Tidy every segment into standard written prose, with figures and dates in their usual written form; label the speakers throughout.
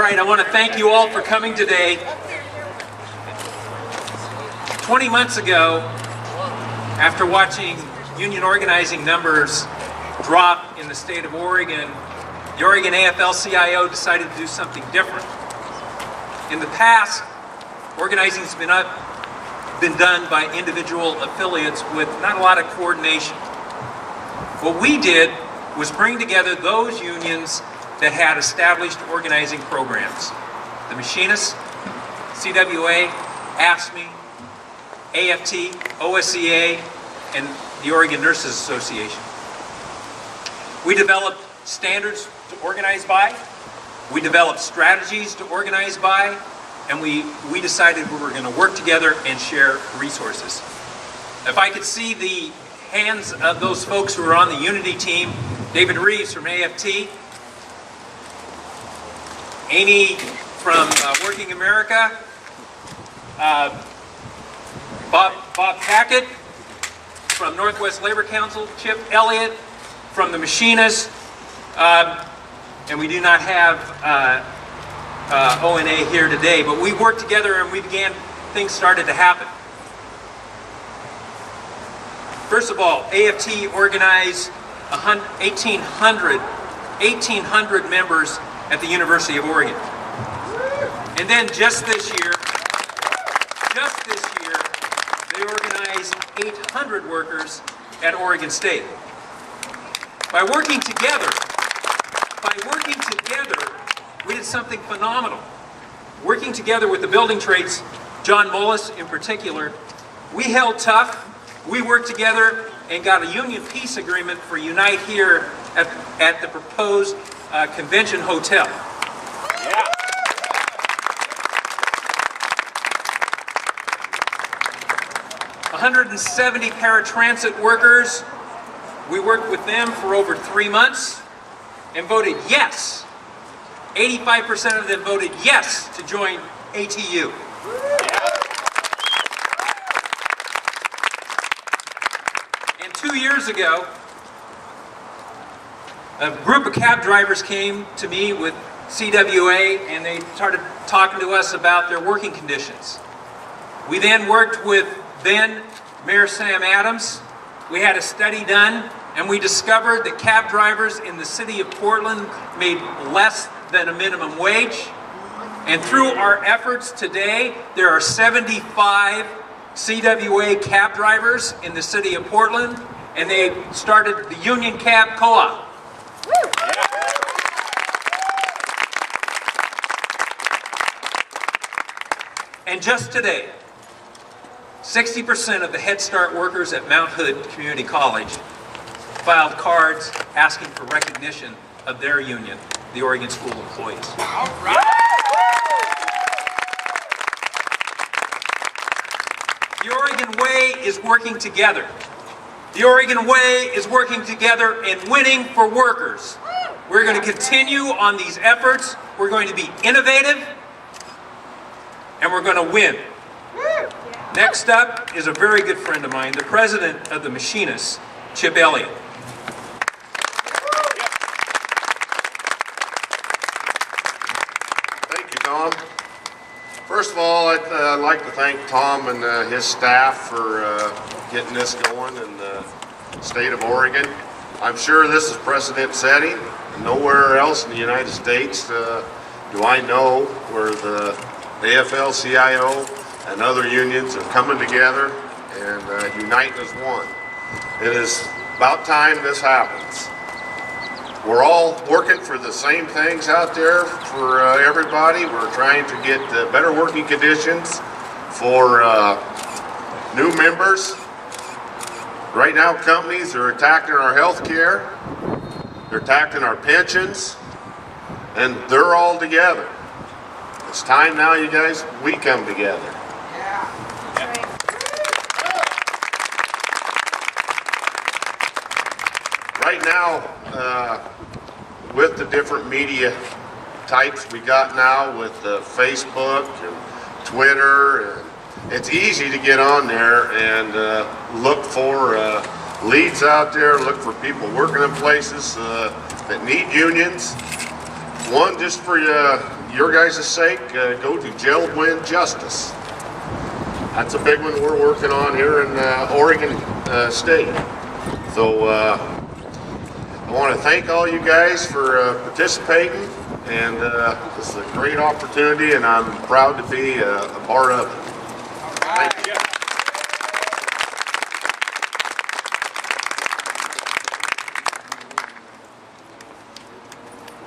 Speaker 1: right, I want to thank you all for coming today. 20 months ago, after watching union organizing numbers drop in the state of Oregon, the Oregon AFL-CIO decided to do something different. In the past, organizing has been done by individual affiliates with not a lot of coordination. What we did was bring together those unions that had established organizing programs. The Machinists, CWA, AFSCME, AFT, OSCA, and the Oregon Nurses Association. We developed standards to organize by, we developed strategies to organize by, and we decided we were going to work together and share resources. If I could see the hands of those folks who are on the Unity team, David Reeves from AFT, Amy from Working America, Bob Packett from Northwest Labor Council, Chip Elliott from the Machinists, and we do not have ONA here today, but we worked together and things started to happen. First of all, AFT organized 1,800 members at the University of Oregon. And then just this year, they organized 800 workers at Oregon State. By working together, we did something phenomenal. Working together with the building trades, John Mullis in particular, we held tough, we worked together and got a union peace agreement for Unite here at the proposed convention hotel. Yeah. $170 paratransit workers. We worked with them for over 3 months and voted yes. 85% of them voted yes to join ATU. And 2 years ago, a group of cab drivers came to me with CWA and they started talking to us about their working conditions. We then worked with then Mayor Sam Adams. We had a study done and we discovered that cab drivers in the city of Portland made less than a minimum wage. And through our efforts today, there are 75 CWA cab drivers in the city of Portland, and they started the Union Cab Co-op. And just today, 60% of the Head Start workers at Mount Hood Community College filed cards asking for recognition of their union, the Oregon School Employees. All right. The Oregon Way is working together. The Oregon Way is working together and winning for workers. We're going to continue on these efforts. We're going to be innovative, and we're going to win. Next up is a very good friend of mine, the president of the Machinists, Chip Elliott.
Speaker 2: Thank you, Tom. First of all, I'd like to thank Tom and his staff for getting this going in the state of Oregon. I'm sure this is precedent setting. Nowhere else in the United States do I know where the AFL-CIO and other unions are coming together and uniting as one. It is about time this happens. We're all working for the same things out there for everybody. We're trying to get better working conditions for new members. Right now, companies are attacking our health care, they're attacking our pensions, and they're all together. It's time now, you guys, we come together. Right now, with the different media types we got now with Facebook and Twitter, and it's easy to get on there and look for leads out there, look for people working in places that need unions. One, just for your guys' sake, go to Jail Win Justice. That's a big one we're working on here in Oregon State. So I want to thank all you guys for participating, and this is a great opportunity, and I'm proud to be a part of it. Thank you.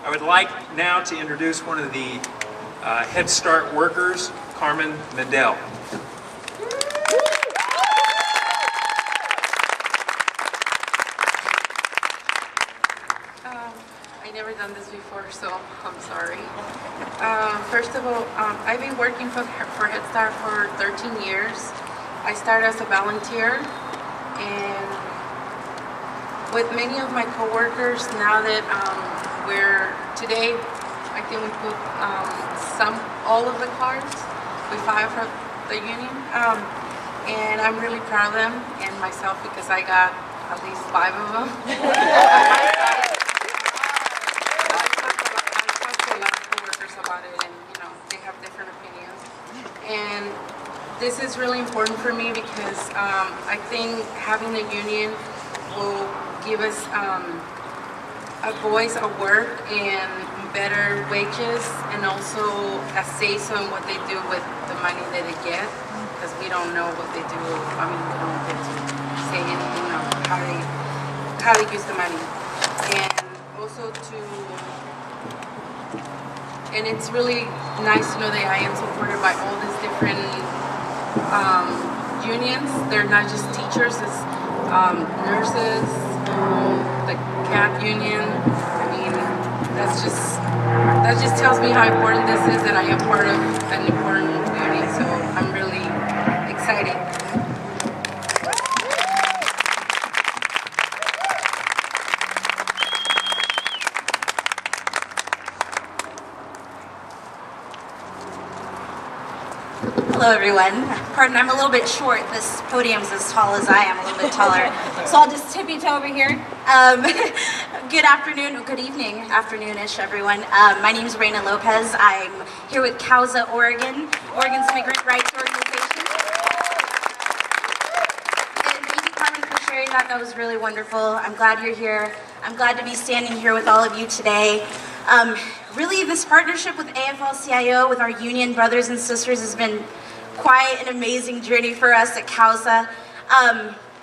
Speaker 1: I would like now to introduce one of the Head Start workers, Carmen Nadell.
Speaker 3: I never done this before, so I'm sorry. First of all, I've been working for Head Start for 13 years. I started as a volunteer, and with many of my coworkers, now that today, I think we put all of the cards, we filed for the union, and I'm really proud of them and myself because I got at least 5 of them. About it, and they have different opinions, and this is really important for me because I think having a union will give us a voice, a work, and better wages, and also a say-so in what they do with the money that they get, because we don't know what they do. I mean, we don't get to say anything of how they use the money, and also and it's really nice to know that I am supported by all these different unions. They're not just teachers, it's nurses, the CAT union. I mean, that just tells me how important this is, that I am part of an important union. So I'm really excited.
Speaker 4: Hello everyone. Pardon, I'm a little bit short. This podium's as tall as I am, a little bit taller. So I'll just tippy toe over here. Good afternoon, good evening, afternoonish everyone. My name is Reina Lopez. I'm here with CAUSA Oregon, Oregon's Immigrant Rights Organization. And thank you, Carmen, for sharing that. That was really wonderful. I'm glad you're here. I'm glad to be standing here with all of you today. Really, this partnership with AFL-CIO, with our union brothers and sisters, has been quite an amazing journey for us at CAUSA.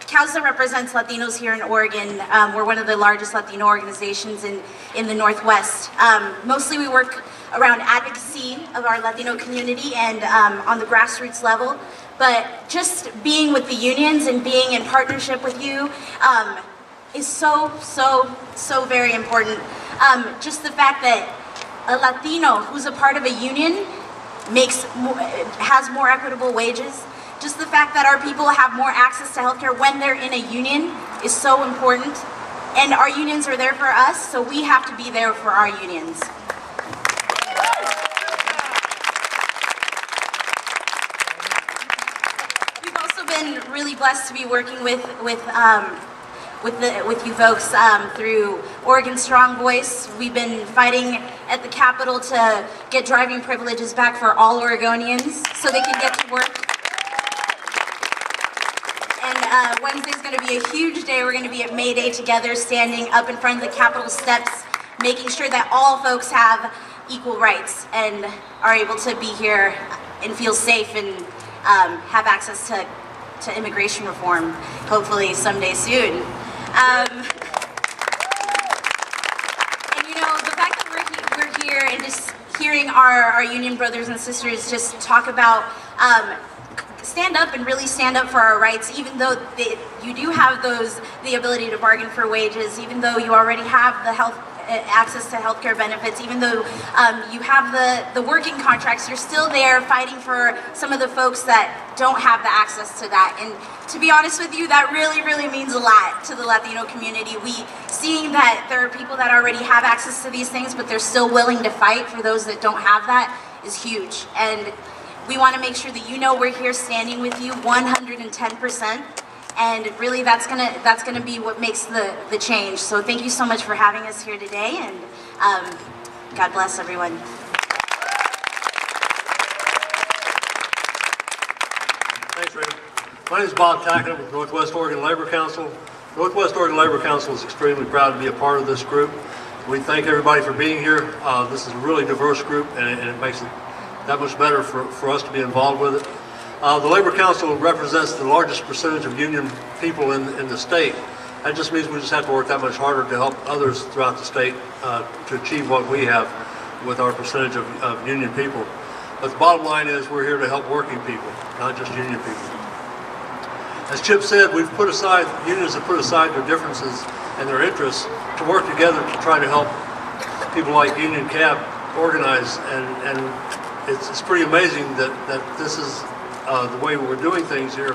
Speaker 4: CAUSA represents Latinos here in Oregon. We're one of the largest Latino organizations in the Northwest. Mostly we work around advocacy of our Latino community and on the grassroots level. But just being with the unions and being in partnership with you is so very important. Just the fact that a Latino who's a part of a union has more equitable wages. Just the fact that our people have more access to healthcare when they're in a union is so important. And our unions are there for us, so we have to be there for our unions. We've also been really blessed to be working with you folks through Oregon Strong Voice. We've been fighting at the Capitol to get driving privileges back for all Oregonians so they can get to work. And Wednesday's going to be a huge day. We're going to be at May Day together, standing up in front of the Capitol steps, making sure that all folks have equal rights and are able to be here and feel safe and have access to immigration reform, hopefully someday soon. And the fact that we're here and just hearing our union brothers and sisters just talk about stand up and really stand up for our rights, even though you do have the ability to bargain for wages, even though you already have the access to healthcare benefits, even though you have the working contracts, you're still there fighting for some of the folks that don't have the access to that. And to be honest with you, that really means a lot to the Latino community. Seeing that there are people that already have access to these things, but they're still willing to fight for those that don't have that is huge. And we want to make sure that we're here standing with you 110%. And really, that's gonna be what makes the change. So thank you so much for having us here today, and God bless everyone.
Speaker 5: Administrator. My name is Bob Tackett with Northwest Oregon Labor Council. Northwest Oregon Labor Council is extremely proud to be a part of this group. We thank everybody for being here. This is a really diverse group, and it makes it that much better for us to be involved with it. The Labor Council represents the largest percentage of union people in the state. That just means we just have to work that much harder to help others throughout the state to achieve what we have with our percentage of union people. But the bottom line is we're here to help working people, not just union people. As Chip said, unions have put aside their differences and their interests to work together to try to help people like Union Cab organize, and it's pretty amazing that this is the way we're doing things here,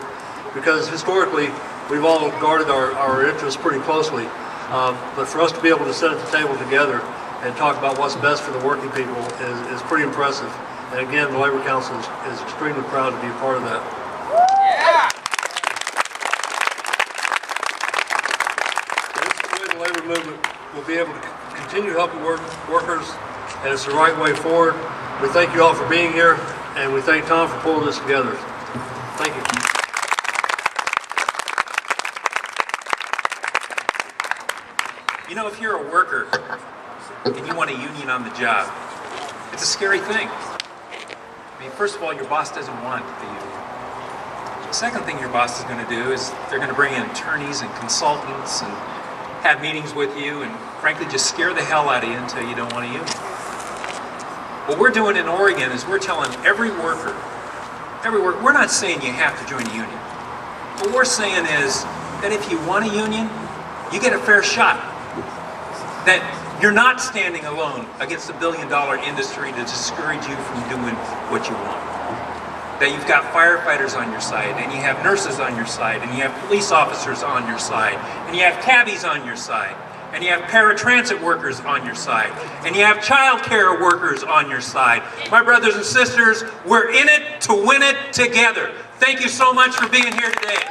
Speaker 5: because historically we've all guarded our interests pretty closely, but for us to be able to sit at the table together and talk about what's best for the working people is pretty impressive. And again, the Labor Council is extremely proud to be a part of that. The labor movement will be able to continue helping workers, and it's the right way forward. We thank you all for being here, and we thank Tom for pulling this together. Thank you.
Speaker 1: You know, if you're a worker and you want a union on the job, it's a scary thing. I mean, first of all, your boss doesn't want the union. The second thing your boss is going to do is they're going to bring in attorneys and consultants and have meetings with you and frankly just scare the hell out of you until you don't want a union. What we're doing in Oregon is we're telling every worker, we're not saying you have to join a union. What we're saying is that if you want a union, you get a fair shot. That you're not standing alone against $1 billion industry to discourage you from doing what you want. That you've got firefighters on your side, and you have nurses on your side, and you have police officers on your side, and you have cabbies on your side, and you have paratransit workers on your side, and you have child care workers on your side. My brothers and sisters, we're in it to win it together. Thank you so much for being here today.